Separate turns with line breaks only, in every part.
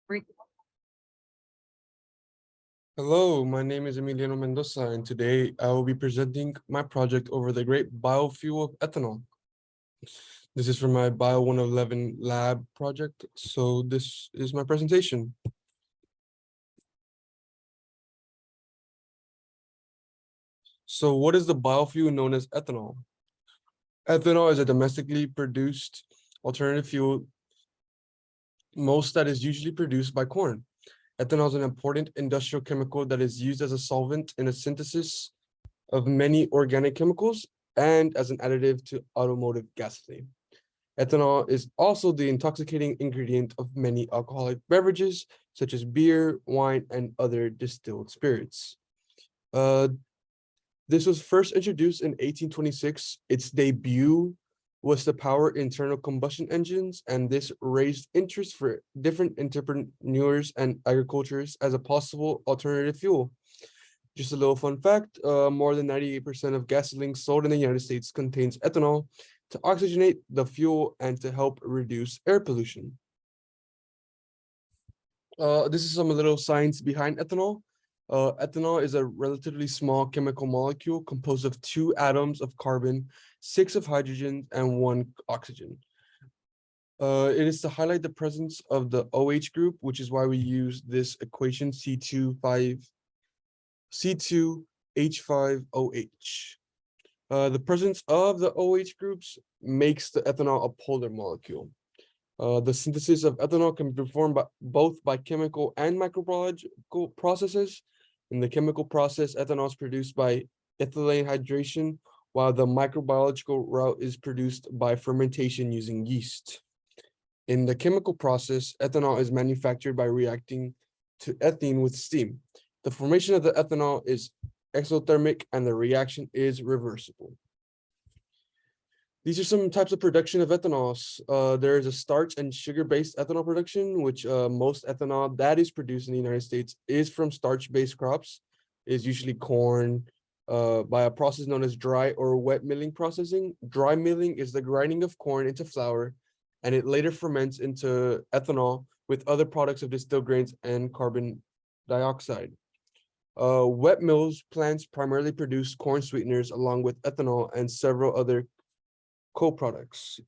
Re-
Hello, my name is Emiliano Mendoza, and today I will be presenting my project over the great biofuel of ethanol. This is from my Bio 111 lab project, so this is my presentation. So what is the biofuel known as ethanol? Ethanol is a domestically produced alternative fuel, most that is usually produced by corn. Ethanol is an important industrial chemical that is used as a solvent in the synthesis of many organic chemicals and as an additive to automotive gasoline. Ethanol is also the intoxicating ingredient of many alcoholic beverages, such as beer, wine, and other distilled spirits. Uh, this was first introduced in 1826. Its debut was to power internal combustion engines, and this raised interest for different entrepreneurs and agriculturists as a possible alternative fuel. Just a little fun fact, more than 98% of gasoline sold in the United States contains ethanol to oxygenate the fuel and to help reduce air pollution. This is some little science behind ethanol. Ethanol is a relatively small chemical molecule composed of 2 atoms of carbon, 6 of hydrogen, and 1 oxygen. It is to highlight the presence of the OH group, which is why we use this equation C2H5OH. The presence of the OH groups makes the ethanol a polar molecule. The synthesis of ethanol can be performed both by chemical and microbiological processes. In the chemical process, ethanol is produced by ethylene hydration, while the microbiological route is produced by fermentation using yeast. In the chemical process, ethanol is manufactured by reacting to ethene with steam. The formation of the ethanol is exothermic and the reaction is reversible. These are some types of production of ethanols. There is a starch and sugar-based ethanol production, which most ethanol that is produced in the United States is from starch-based crops, is usually corn, by a process known as dry or wet milling processing. Dry milling is the grinding of corn into flour, and it later ferments into ethanol with other products of distilled grains and carbon dioxide. Wet mills plants primarily produce corn sweeteners along with ethanol and several other co-products.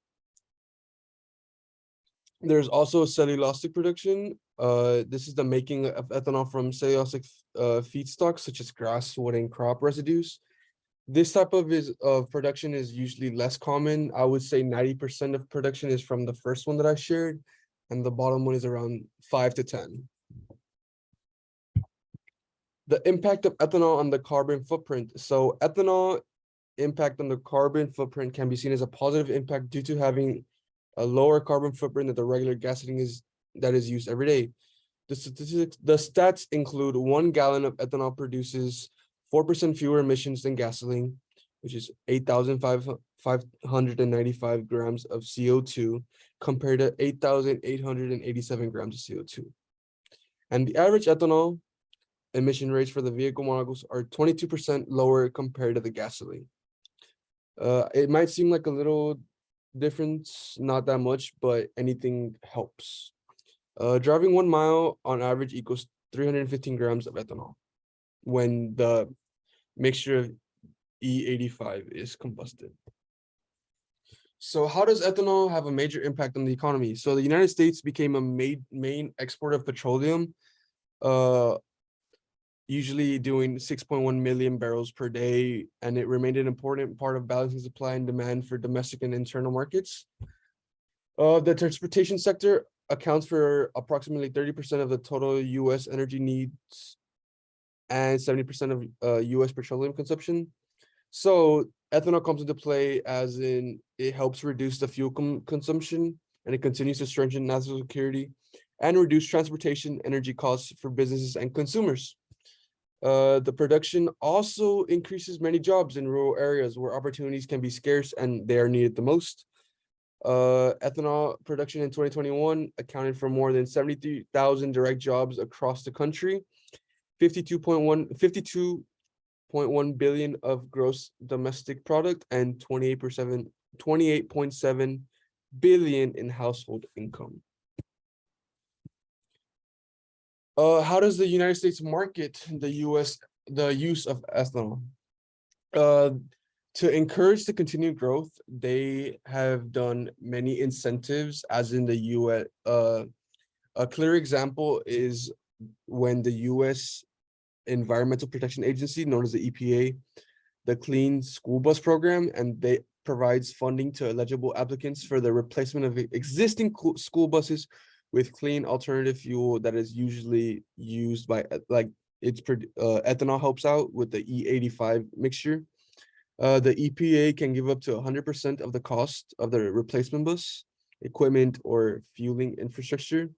There's also cellulosic production. This is the making of ethanol from cellulosic feedstocks such as grass, wood, and crop residues. This type of production is usually less common. I would say 90% of production is from the first one that I shared, and the bottom one is around 5 to 10. The impact of ethanol on the carbon footprint. So ethanol impact on the carbon footprint can be seen as a positive impact due to having a lower carbon footprint than the regular gasoline that is used every day. The stats include 1 gallon of ethanol produces 4% fewer emissions than gasoline, which is 8,595 grams of CO2 compared to 8,887 grams of CO2. And the average ethanol emission rates for the vehicle models are 22% lower compared to the gasoline. It might seem like a little difference, not that much, but anything helps. Driving 1 mile on average equals 315 grams of ethanol when the mixture of E85 is combusted. So how does ethanol have a major impact on the economy? So the United States became a main exporter of petroleum, usually doing 6.1 million barrels per day, and it remained an important part of balancing supply and demand for domestic and internal markets. The transportation sector accounts for approximately 30% of the total U.S. energy needs and 70% of U.S. petroleum consumption. So ethanol comes into play as in it helps reduce the fuel consumption, and it continues to strengthen national security and reduce transportation energy costs for businesses and consumers. The production also increases many jobs in rural areas where opportunities can be scarce and they are needed the most. Ethanol production in 2021 accounted for more than 73,000 direct jobs across the country, 52.1 billion of gross domestic product, and 28.7 billion in household income. How does the United States market the use of ethanol? To encourage the continued growth, they have done many incentives, as in the US. A clear example is when the US Environmental Protection Agency, known as the EPA, the Clean School Bus Program, and they provides funding to eligible applicants for the replacement of existing school buses with clean alternative fuel that is usually used by ethanol helps out with the E85 mixture. The EPA can give up to 100% of the cost of the replacement bus, equipment, or fueling infrastructure.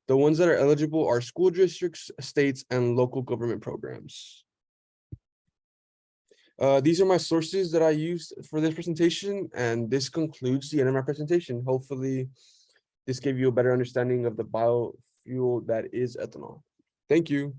The ones that are eligible are school districts, states, and local government programs. These are my sources that I used for this presentation, and this concludes the end of my presentation. Hopefully, this gave you a better understanding of the biofuel that is ethanol. Thank you.